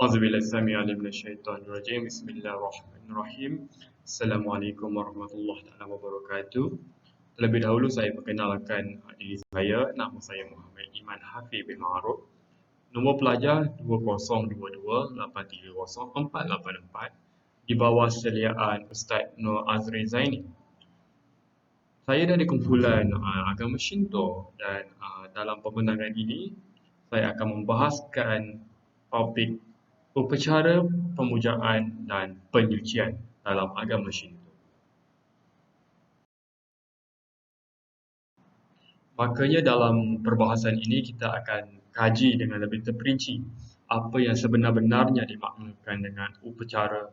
Auzubillahi samii'al-'aliim minasyaitonir rajiim. Bismillahirrahmanirrahim. Assalamualaikum warahmatullahi taala wabarakatuh. Terlebih dahulu saya perkenalkan diri saya. Nama saya Muhammad Iman Hafiz bin Ma'ruf. Nombor pelajar 2022830484 di bawah seliaan Ustaz Nur Azri Zaini. Saya dari kumpulan agama Shinto dan dalam pembentangan ini saya akan membahaskan topik upacara pemujaan dan penyucian dalam agama Shinto. Makanya dalam perbahasan ini kita akan kaji dengan lebih terperinci apa yang sebenar-benarnya dimaknakan dengan upacara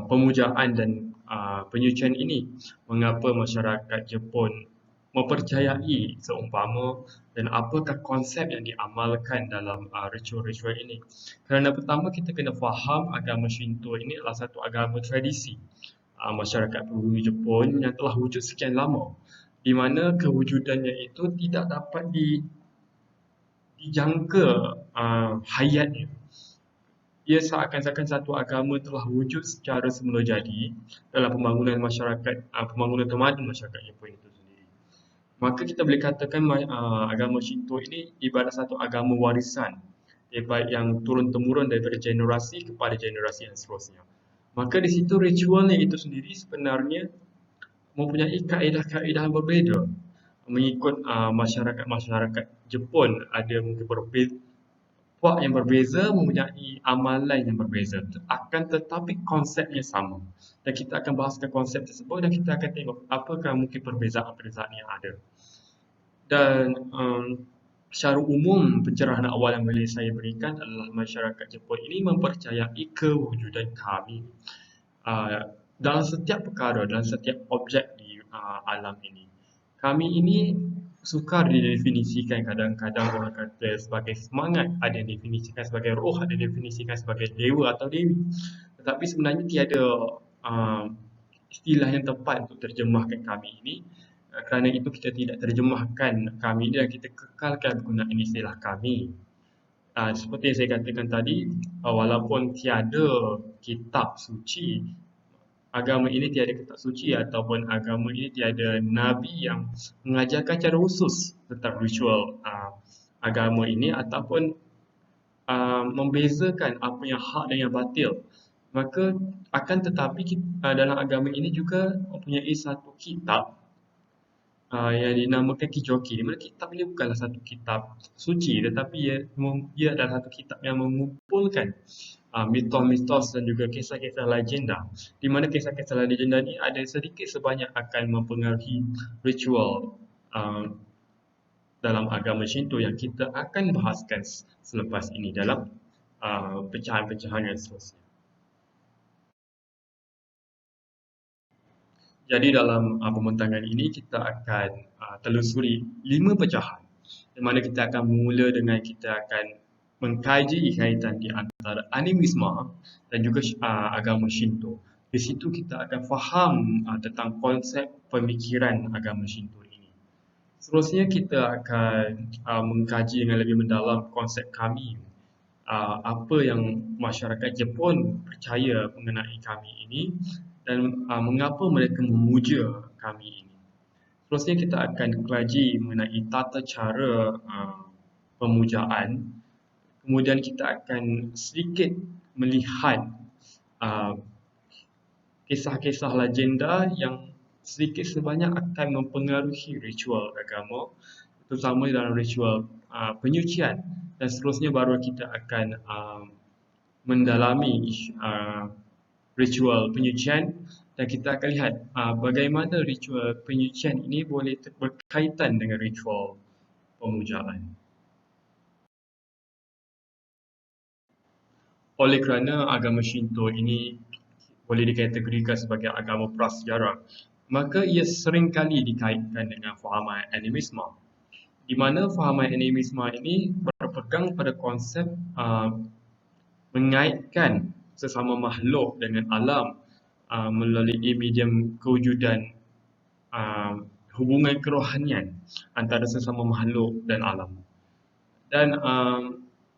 pemujaan dan penyucian ini. Mengapa masyarakat Jepun mempercayai seumpama dan apakah konsep yang diamalkan dalam ritual-ritual ini. Kerana pertama kita kena faham agama Shinto ini adalah satu agama tradisi masyarakat pribumi Jepun yang telah wujud sekian lama, di mana kewujudannya itu tidak dapat dijangka hayatnya. Ia seakan-akan satu agama telah wujud secara semula jadi dalam pembangunan masyarakat, pembangunan tamadun masyarakat Jepun itu sendiri. Maka kita boleh katakan agama Shinto ini ibarat satu agama warisan yang turun-temurun daripada generasi kepada generasi yang seterusnya. Maka di situ ritualnya itu sendiri sebenarnya mempunyai kaedah-kaedah yang berbeza. Mengikut masyarakat Jepun ada mungkin puak yang berbeza, mempunyai amalan yang berbeza. Akan tetapi konsepnya sama. Dan kita akan bahaskan konsep tersebut dan kita akan tengok apakah mungkin perbezaan-perbezaan yang ada. Dan secara umum pencerahan awal yang boleh saya berikan adalah masyarakat Jepun ini mempercayai kewujudan kami dalam setiap perkara, dalam setiap objek di alam ini. Kami ini sukar didefinisikan, kadang-kadang orang kata sebagai semangat, ada yang definisikan sebagai roh, ada yang definisikan sebagai dewa atau dewi. Tetapi sebenarnya tiada istilah yang tepat untuk terjemahkan kami ini. Kerana itu kita tidak terjemahkan kami ini dan kita kekalkan penggunaan istilah kami. Seperti yang saya katakan tadi, walaupun tiada kitab suci, agama ini tiada kitab suci ataupun agama ini tiada nabi yang mengajarkan secara khusus tentang ritual agama ini ataupun membezakan apa yang hak dan yang batil. Maka akan tetapi dalam agama ini juga mempunyai satu kitab yang dinamakan Kijoki, di mana kitab ini bukanlah satu kitab suci tetapi ia adalah satu kitab yang mengumpulkan mitos-mitos dan juga kisah-kisah legenda, di mana kisah-kisah legenda ini ada sedikit sebanyak akan mempengaruhi ritual dalam agama Shinto yang kita akan bahaskan selepas ini dalam pecahan-pecahan yang seterusnya. Jadi dalam pembentangan ini kita akan telusuri 5 pecahan, di mana kita akan mula dengan kita akan mengkaji kaitan di antara animisme dan juga agama Shinto. Di situ kita akan faham tentang konsep pemikiran agama Shinto ini. Seterusnya kita akan mengkaji dengan lebih mendalam konsep kami, apa yang masyarakat Jepun percaya mengenai kami ini dan mengapa mereka memuja kami ini. Seterusnya kita akan kaji mengenai tata cara pemujaan. Kemudian kita akan sedikit melihat kisah-kisah legenda yang sedikit sebanyak akan mempengaruhi ritual agama, terutama dalam ritual penyucian. Dan seterusnya baru kita akan mendalami ritual penyucian dan kita akan lihat bagaimana ritual penyucian ini boleh berkaitan dengan ritual pemujaan. Oleh kerana agama Shinto ini boleh dikategorikan sebagai agama prasejarah, maka ia seringkali dikaitkan dengan fahaman animisme, di mana fahaman animisme ini berpegang pada konsep mengaitkan sesama makhluk dengan alam melalui medium kewujudan hubungan kerohanian antara sesama makhluk dan alam. Dan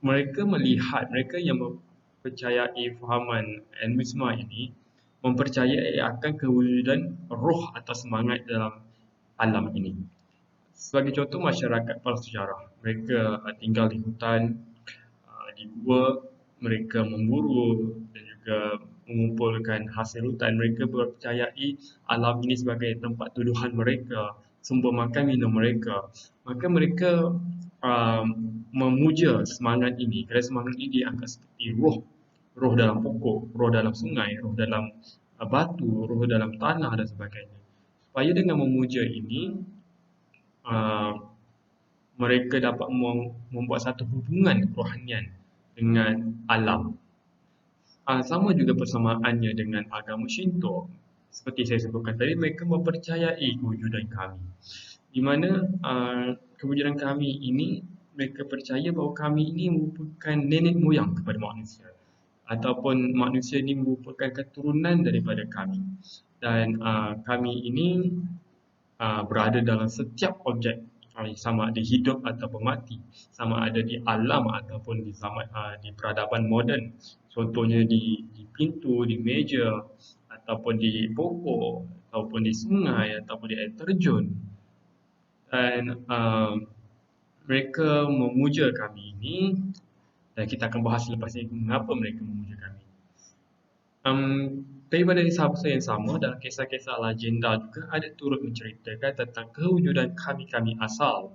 mereka melihat, mereka yang mempercayai fahaman animisme ini mempercayai akan kewujudan roh atau semangat dalam alam ini. Sebagai contoh, masyarakat prasejarah, mereka tinggal di hutan, di gua, mereka memburu dan juga mengumpulkan hasil hutan. Mereka percayai alam ini sebagai tempat tuduhan mereka, sumber makan minum mereka. Maka mereka um, memuja semangat ini, kerana semangat ini dianggap seperti roh. Roh dalam pokok, roh dalam sungai, roh dalam batu, roh dalam tanah dan sebagainya. Supaya dengan memuja ini, uh, mereka dapat membuat satu hubungan kerohanian dengan alam. Sama juga persamaannya dengan agama Shinto. Seperti saya sebutkan tadi, mereka mempercayai kewujudan kami. Di mana kewujudan kami ini, mereka percaya bahawa kami ini merupakan nenek moyang kepada manusia. Ataupun manusia ini merupakan keturunan daripada kami. Dan kami ini berada dalam setiap objek, sama ada hidup ataupun mati, sama ada di alam ataupun di zaman di peradaban moden. Contohnya di pintu, di meja, ataupun di pokok, ataupun di sungai, ataupun di air terjun. Dan mereka memuja kami ini, dan kita akan bahas selepas ini mengapa mereka memuja kami. Daripada kisah yang sama, dalam kisah-kisah legenda juga ada turut menceritakan tentang kewujudan kami-kami asal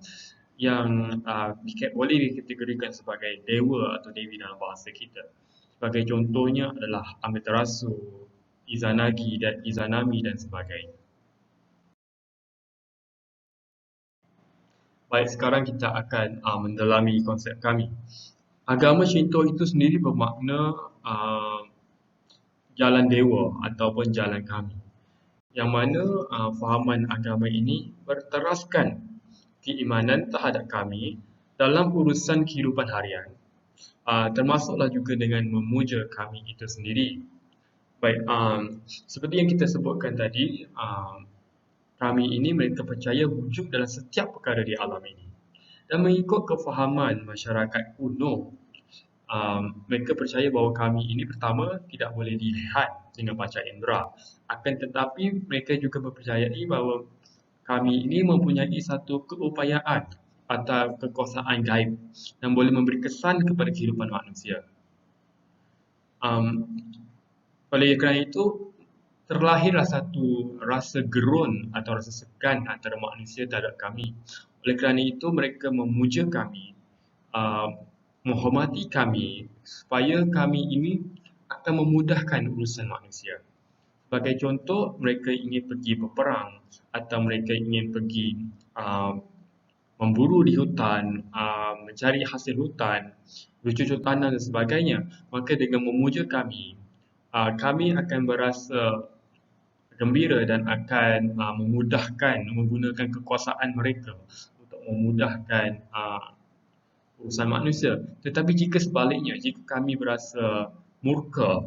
yang boleh dikategorikan sebagai dewa atau dewi dalam bahasa kita. Sebagai contohnya adalah Amaterasu, Izanagi dan Izanami dan sebagainya. Baik, sekarang kita akan mendalami konsep kami. Agama Shinto itu sendiri bermakna jalan dewa ataupun jalan kami. Yang mana fahaman agama ini berteraskan keimanan terhadap kami dalam urusan kehidupan harian, termasuklah juga dengan memuja kami itu sendiri. Baik, seperti yang kita sebutkan tadi, kami ini mereka percaya wujud dalam setiap perkara di alam ini. Dan mengikut kefahaman masyarakat kuno, mereka percaya bahawa kami ini pertama tidak boleh dilihat dengan panca indera. Akan tetapi mereka juga mempercayai bahawa kami ini mempunyai satu keupayaan atau kekuasaan gaib yang boleh memberi kesan kepada kehidupan manusia. Oleh kerana itu, terlahirlah satu rasa gerun atau rasa segan antara manusia terhadap kami. Oleh kerana itu, mereka memuja kami, menghormati kami supaya kami ini akan memudahkan urusan manusia. Sebagai contoh, mereka ingin pergi berperang atau mereka ingin pergi memburu di hutan, mencari hasil hutan, bercucuk tanam dan sebagainya. Maka dengan memuja kami, kami akan berasa gembira dan akan memudahkan, menggunakan kekuasaan mereka untuk memudahkan urusan manusia. Tetapi jika sebaliknya, jika kami berasa murka,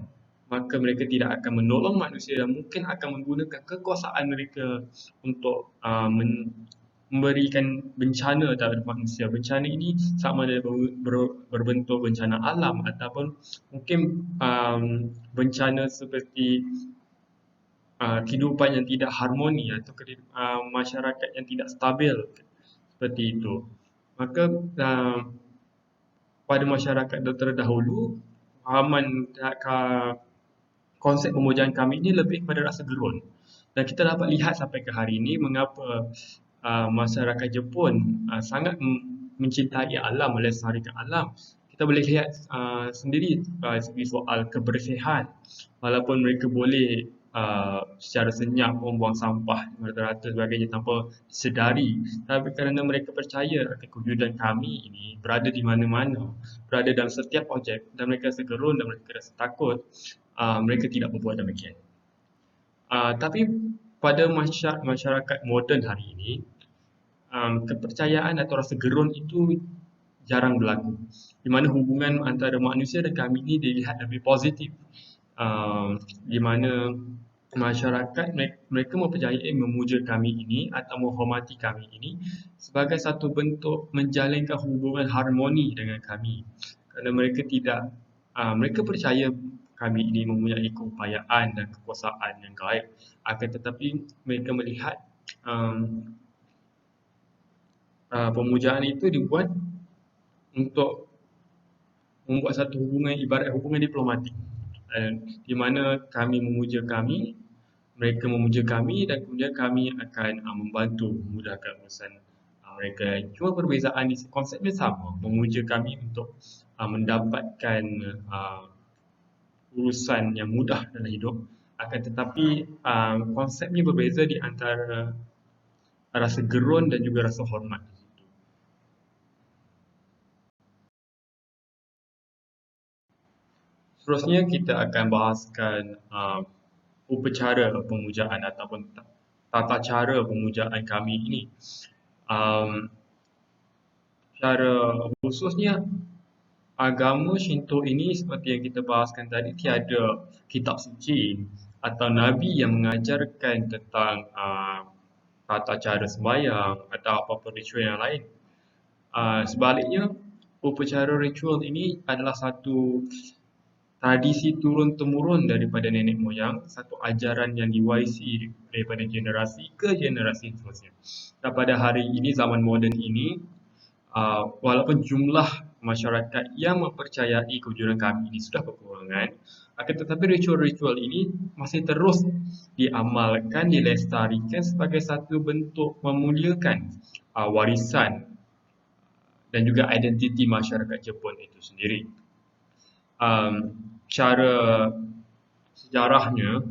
maka mereka tidak akan menolong manusia dan mungkin akan menggunakan kekuasaan mereka untuk memberikan bencana terhadap manusia. Bencana ini sama ada berbentuk bencana alam ataupun mungkin bencana seperti kehidupan yang tidak harmoni atau masyarakat yang tidak stabil seperti itu. Maka pada masyarakat terdahulu, fahaman konsep pemujaan kami ini lebih kepada rasa gerun. Dan kita dapat lihat sampai ke hari ini mengapa masyarakat Jepun sangat mencintai alam, melestarikan alam. Kita boleh lihat sendiri segi soal kebersihan. Walaupun mereka boleh secara senyap membuang sampah merata-rata sebagainya tanpa sedari, tapi kerana mereka percaya akan kewujudan kami ini berada di mana-mana, berada dalam setiap objek, dan mereka rasa gerun dan mereka rasa takut, mereka tidak membuat demikian. Tapi pada masyarakat moden hari ini, kepercayaan atau rasa gerun itu jarang berlaku, di mana hubungan antara manusia dan kami ini dilihat lebih positif, di mana masyarakat mereka mempercayai memuja kami ini atau menghormati kami ini sebagai satu bentuk menjalinkan hubungan harmoni dengan kami. Kerana mereka percaya kami ini mempunyai keupayaan dan kekuasaan yang gaib. Akan tetapi mereka melihat um, pemujaan itu dibuat untuk membuat satu hubungan, ibarat hubungan diplomatik, di mana kami memuja kami, mereka memuja kami, dan kemudian kami akan membantu memudahkan urusan mereka. Cuma perbezaan di konsepnya sama, memuja kami untuk mendapatkan urusan yang mudah dalam hidup. Akan tetapi konsepnya berbeza di antara rasa gerun dan juga rasa hormat. Seterusnya kita akan bahaskan upacara pemujaan ataupun tata cara pemujaan kami ini. Secara khususnya agama Shinto ini seperti yang kita bahaskan tadi, tiada kitab suci atau nabi yang mengajarkan tentang tata cara sembahyang atau apa-apa ritual yang lain. Sebaliknya, upacara ritual ini adalah satu tradisi turun-temurun daripada nenek moyang, satu ajaran yang diwarisi daripada generasi ke generasi seterusnya. Dan pada hari ini, zaman moden ini, walaupun jumlah masyarakat yang mempercayai kewujudan kami ini sudah berkurangan, akan tetapi ritual-ritual ini masih terus diamalkan, dilestarikan sebagai satu bentuk memuliakan warisan dan juga identiti masyarakat Jepun itu sendiri. Cara sejarahnya,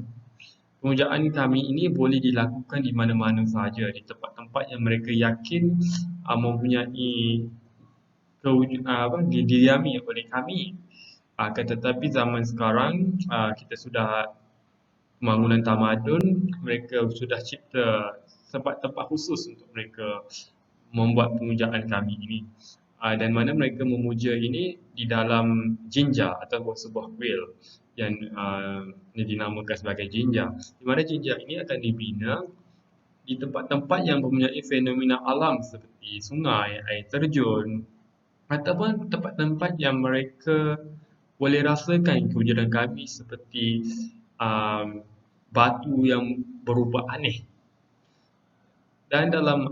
pemujaan kami ini boleh dilakukan di mana-mana sahaja, di tempat-tempat yang mereka yakin mempunyai didiami oleh kami. Akan tetapi zaman sekarang kita sudah pembangunan tamadun, mereka sudah cipta tempat-tempat khusus untuk mereka membuat pemujaan kami ini. Dan mana mereka memuja ini di dalam jinja atau sebuah kuil yang dinamakan sebagai jinja. Di mana jinja ini akan dibina di tempat-tempat yang mempunyai fenomena alam seperti sungai, air terjun, ataupun tempat-tempat yang mereka boleh rasakan kewujudan kami seperti batu yang berupa aneh. Dan dalam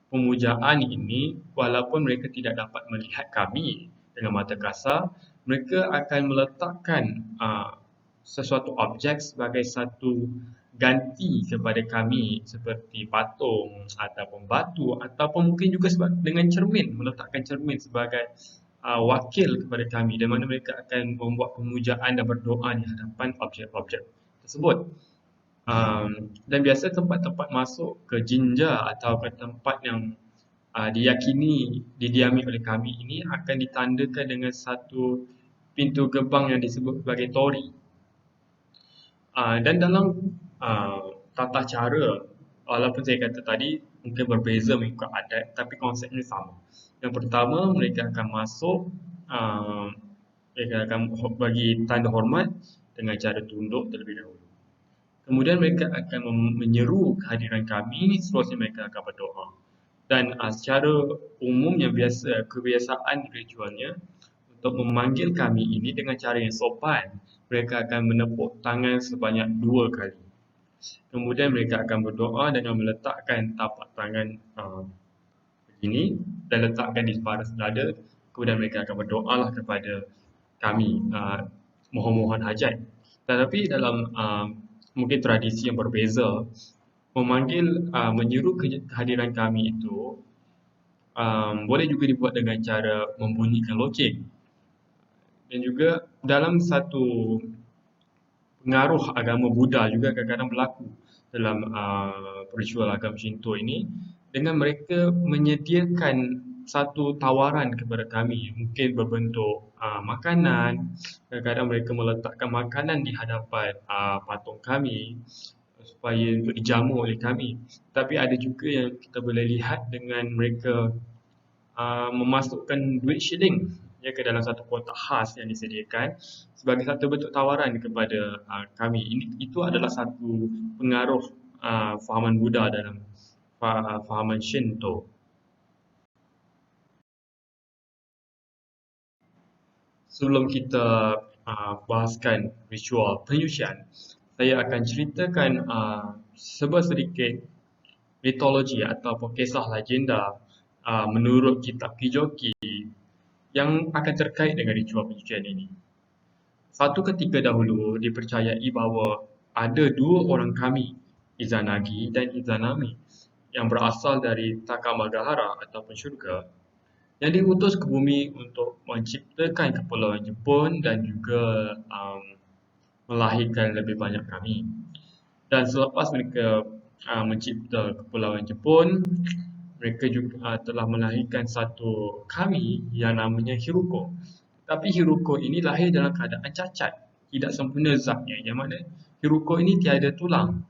pemujaan ini, walaupun mereka tidak dapat melihat kami dengan mata kasar, mereka akan meletakkan sesuatu objek sebagai satu ganti kepada kami, seperti patung ataupun batu, ataupun mungkin juga dengan cermin, meletakkan cermin sebagai wakil kepada kami, di mana mereka akan membuat pemujaan dan berdoa di hadapan objek-objek tersebut. Dan biasa tempat-tempat masuk ke jinja atau ke tempat yang diyakini didiami oleh kami ini akan ditandakan dengan satu pintu gerbang yang disebut sebagai tori. Dan dalam tata cara, walaupun saya kata tadi mungkin berbeza mengikut adat, tapi konsepnya sama. Yang pertama, mereka akan masuk, mereka akan bagi tanda hormat dengan cara tunduk terlebih dahulu. Kemudian mereka akan menyeru kehadiran kami, seterusnya mereka akan berdoa. Dan secara umum yang kebiasaan ritualnya untuk memanggil kami ini dengan cara yang sopan, mereka akan menepuk tangan sebanyak 2 kali. Kemudian mereka akan berdoa dengan meletakkan tapak tangan begini dan letakkan di separas dada. Kemudian mereka akan berdoalah kepada kami, mohon-mohon hajat. Tetapi dalam mungkin tradisi yang berbeza, menyeru kehadiran kami itu boleh juga dibuat dengan cara membunyikan loceng. Dan juga dalam satu pengaruh agama Buddha juga kadang-kadang berlaku dalam ritual agama Shinto ini, dengan mereka menyediakan satu tawaran kepada kami, mungkin berbentuk makanan. Kadang-kadang mereka meletakkan makanan di hadapan patung kami supaya untuk dijamu oleh kami. Tapi ada juga yang kita boleh lihat dengan mereka memasukkan duit shilling ke dalam satu kotak khas yang disediakan sebagai satu bentuk tawaran kepada kami. Itu adalah satu pengaruh fahaman Buddha dalam fahaman Shinto. sebelum kita bahaskan ritual penyucian, saya akan ceritakan sedikit mitologi ataupun kisah legenda menurut kitab Kijoki yang akan terkait dengan ritual penyucian ini. Satu ketika dahulu dipercayai bahawa ada dua orang kami, Izanagi dan Izanami, yang berasal dari Takamagahara ataupun syurga, yang diutus ke bumi untuk menciptakan kepulauan Jepun dan juga melahirkan lebih banyak kami. Dan selepas mereka mencipta kepulauan Jepun, mereka juga telah melahirkan satu kami yang namanya Hiruko. Tapi Hiruko ini lahir dalam keadaan cacat, tidak sempurna zatnya, yang mana Hiruko ini tiada tulang,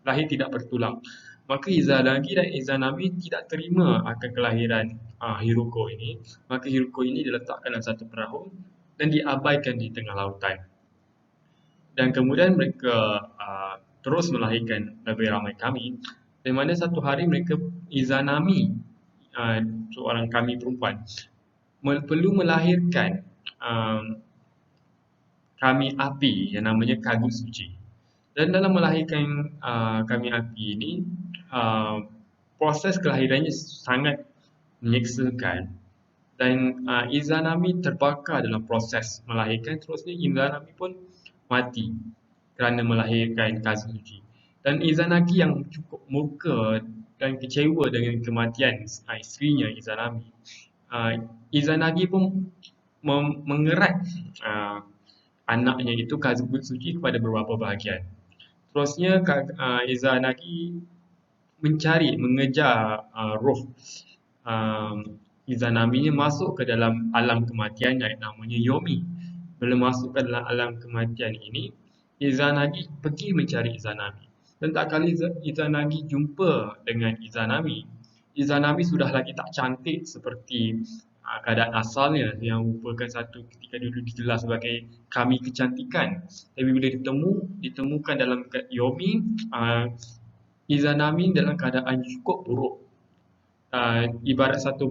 lahir tidak bertulang. Maka Izanagi dan Izanami tidak terima akan kelahiran Hiruko ini. Maka Hiruko ini diletakkan dalam satu perahu dan diabaikan di tengah lautan. Dan kemudian mereka terus melahirkan lebih ramai kami. Di mana satu hari mereka, Izanami, seorang kami perempuan, perlu melahirkan kami api yang namanya Kagutsuchi. Dan dalam melahirkan kami api ini, proses kelahirannya sangat menyeksakan. Dan Izanami terbakar dalam proses melahirkan, terusnya Izanami pun mati kerana melahirkan Kagutsuchi. Dan Izanagi yang cukup murka dan kecewa dengan kematian isterinya Izanami, Izanagi pun mengerat anaknya itu Kagutsuchi kepada beberapa bahagian. Terusnya Izanagi mengejar roh Izanami masuk ke dalam alam kematian yang namanya Yomi. Bila masuk ke dalam alam kematian ini, Izanagi pergi mencari Izanami. Dan tak kali Izanagi jumpa dengan Izanami, Izanami sudah lagi tak cantik seperti keadaan asalnya yang merupakan satu ketika dulu digelar sebagai kami kecantikan. Tapi bila ditemukan dalam Yomi, Izanami dalam keadaan cukup buruk. Ibarat satu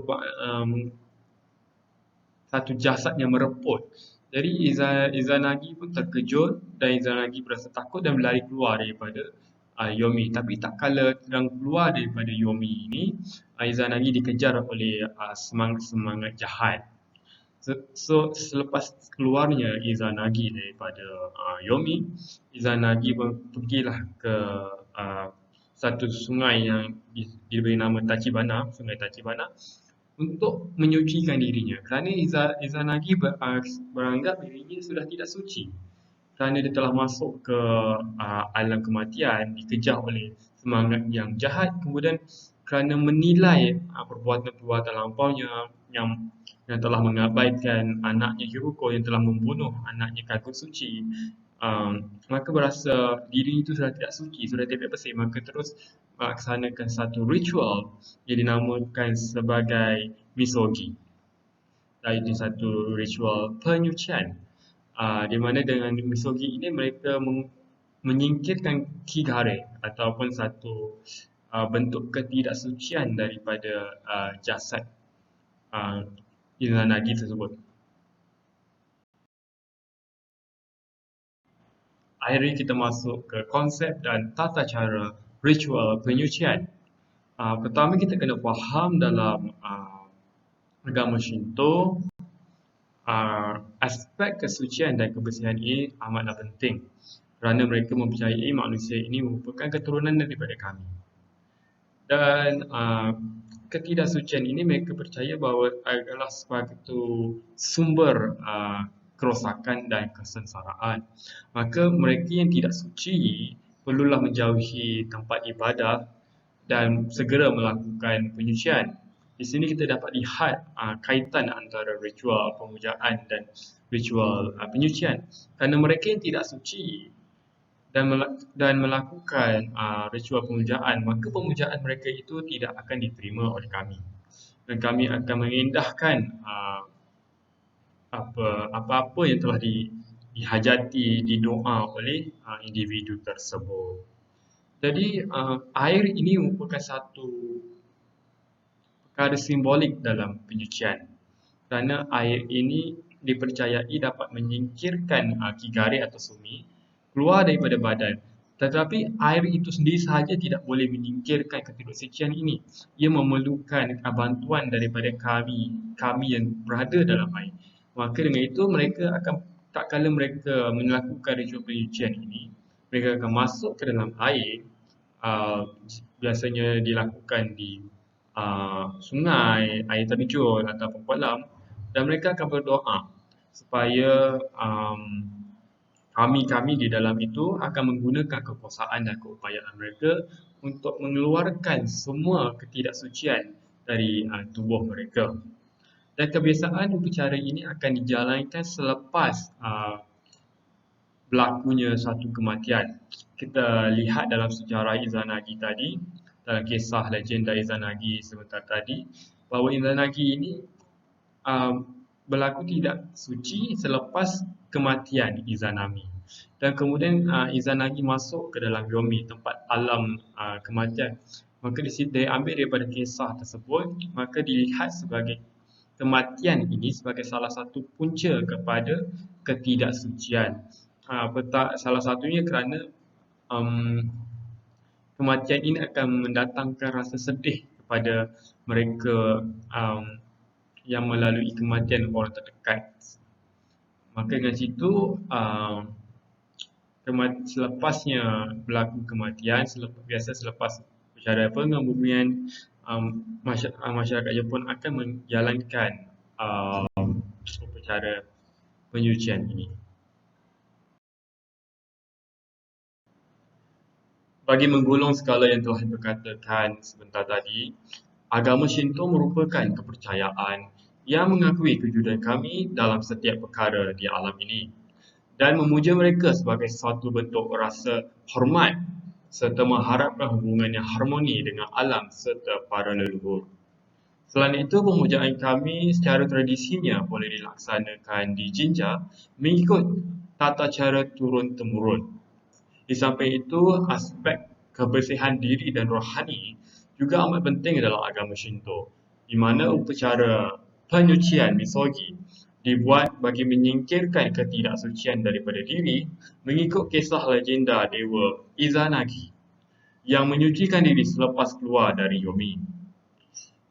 jasad yang mereput. Jadi Izanagi pun terkejut dan Izanagi berasa takut dan berlari keluar daripada Yomi. Tapi tak kala sedang keluar daripada Yomi ini, Izanagi dikejar oleh semangat-semangat jahat. So selepas keluarnya Izanagi daripada Yomi, Izanagi pergilah ke satu sungai yang diberi nama Tachibana, Sungai Tachibana, untuk menyucikan dirinya. Kerana Izanagi beranggap dirinya sudah tidak suci. Kerana dia telah masuk ke alam kematian, dikejar oleh semangat yang jahat, kemudian kerana menilai perbuatan-perbuatan lampaunya yang telah mengabaikan anaknya Hiruko, yang telah membunuh anaknya Kagutsuchi, maka berasa diri itu sudah tidak suci, sudah tidak bersih, maka terus melaksanakan satu ritual yang dinamakan sebagai misogi. Iaitu satu ritual penyucian. Di mana dengan misogi ini mereka menyingkirkan kigare ataupun satu bentuk ketidaksucian daripada jasad Izanagi tersebut. Akhirnya kita masuk ke konsep dan tata cara ritual penyucian. Pertama kita kena faham dalam agama Shinto, aspek kesucian dan kebersihan ini amatlah penting kerana mereka mempercayai manusia ini merupakan keturunan daripada kami. Dan ketidaksucian ini mereka percaya bahawa adalah suatu sumber kerosakan dan kesengsaraan. Maka mereka yang tidak suci perlulah menjauhi tempat ibadah dan segera melakukan penyucian. Di sini kita dapat lihat kaitan antara ritual pemujaan dan ritual penyucian. Kerana mereka yang tidak suci dan melakukan ritual pemujaan, maka pemujaan mereka itu tidak akan diterima oleh kami. Dan kami akan mengindahkan apa-apa yang telah dihajati, didoa oleh individu tersebut. Jadi air ini merupakan satu perkara simbolik dalam penyucian. Kerana air ini dipercayai dapat menyingkirkan kigarit atau sumi keluar daripada badan. Tetapi air itu sendiri sahaja tidak boleh menyingkirkan ketidaksucian ini. Ia memerlukan bantuan daripada kami yang berada dalam air. Maka dengan itu mereka akan, tak kala mereka melakukan ritual penyucian ini, mereka akan masuk ke dalam air. Biasanya dilakukan di sungai, air terjun ataupun kolam, dan mereka akan berdoa supaya kami-kami di dalam itu akan menggunakan kekuasaan dan keupayaan mereka untuk mengeluarkan semua ketidaksucian dari tubuh mereka. Dan kebiasaan upacara ini akan dijalankan selepas berlakunya satu kematian. Kita lihat dalam sejarah Izanagi tadi, dalam kisah legenda Izanagi sebentar tadi, bahawa Izanagi ini berlaku tidak suci selepas kematian Izanami. Dan kemudian Izanagi masuk ke dalam Yomi, tempat alam kematian. Maka di situ diambil daripada kisah tersebut, maka dilihat sebagai kematian ini sebagai salah satu punca kepada ketidaksucian. Salah satunya kerana kematian ini akan mendatangkan rasa sedih kepada mereka yang melalui kematian orang terdekat. Maka dengan situ selepasnya berlaku kematian, biasa selepas upacara pengebumian, masyarakat Jepun akan menjalankan upacara penyucian ini. Bagi menggulung segala yang telah diperkatakan sebentar tadi, agama Shinto merupakan kepercayaan yang mengakui kewujudan kami dalam setiap perkara di alam ini dan memuja mereka sebagai suatu bentuk rasa hormat serta mengharapkan hubungan yang harmoni dengan alam serta para leluhur. Selain itu, pemujaan kami secara tradisinya boleh dilaksanakan di Jinja mengikut tata cara turun-temurun. Di samping itu, aspek kebersihan diri dan rohani juga amat penting dalam agama Shinto, di mana upacara penyucian misogi dibuat bagi menyingkirkan ketidaksucian daripada diri mengikut kisah legenda Dewa Izanagi yang menyucikan diri selepas keluar dari Yomi.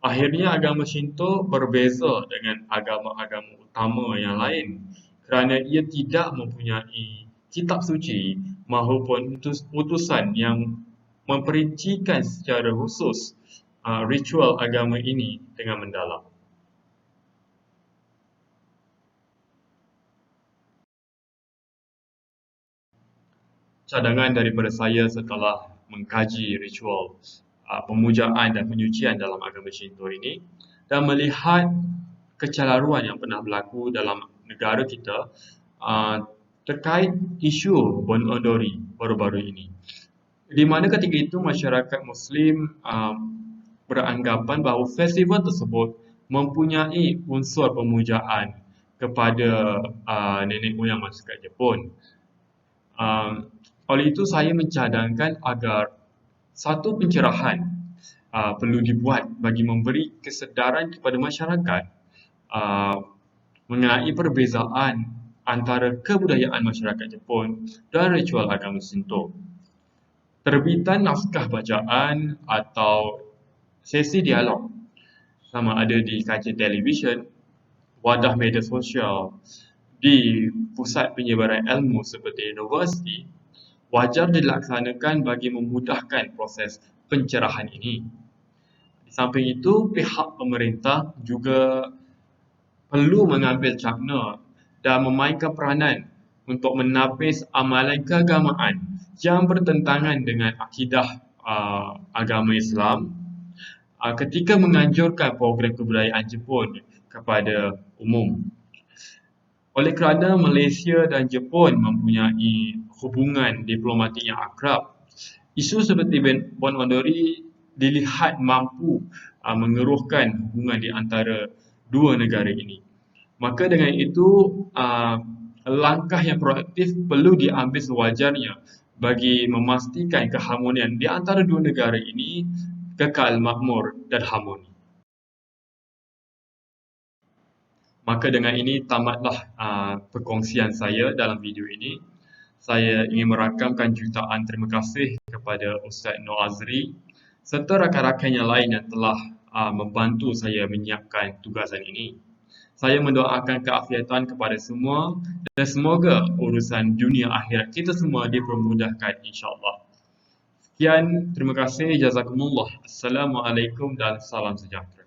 Akhirnya agama Shinto berbeza dengan agama-agama utama yang lain kerana ia tidak mempunyai kitab suci maupun utusan yang memperincikan secara khusus ritual agama ini dengan mendalam. Cadangan daripada saya setelah mengkaji ritual pemujaan dan penyucian dalam agama Shinto ini dan melihat kecelaruan yang pernah berlaku dalam negara kita terkait isu Bon Odori baru-baru ini, di mana ketika itu masyarakat Muslim beranggapan bahawa festival tersebut mempunyai unsur pemujaan kepada nenek moyang masyarakat Jepun. Oleh itu saya mencadangkan agar satu pencerahan perlu dibuat bagi memberi kesedaran kepada masyarakat mengenai perbezaan antara kebudayaan masyarakat Jepun dan ritual agama Shinto. Terbitan naskah bacaan atau sesi dialog sama ada di kaca televisyen, wadah media sosial, di pusat penyebaran ilmu seperti universiti, wajar dilaksanakan bagi memudahkan proses pencerahan ini. Di samping itu, pihak pemerintah juga perlu mengambil cakna dan memainkan peranan untuk menapis amalan keagamaan yang bertentangan dengan akidah agama Islam ketika menganjurkan program kebudayaan Jepun kepada umum. Oleh kerana Malaysia dan Jepun mempunyai hubungan diplomatik yang akrab, isu seperti Bon Odori dilihat mampu mengeruhkan hubungan di antara dua negara ini. Maka dengan itu, langkah yang proaktif perlu diambil sewajarnya bagi memastikan keharmonian di antara dua negara ini kekal makmur dan harmoni. Maka dengan ini tamatlah perkongsian saya dalam video ini. Saya ingin merakamkan jutaan terima kasih kepada Ustaz Noor Azri serta rakan-rakan yang lain yang telah membantu saya menyiapkan tugasan ini. Saya mendoakan keafiatan kepada semua dan semoga urusan dunia akhirat kita semua dipermudahkan insya-Allah. Sekian, terima kasih, jazakumullah. Assalamualaikum dan salam sejahtera.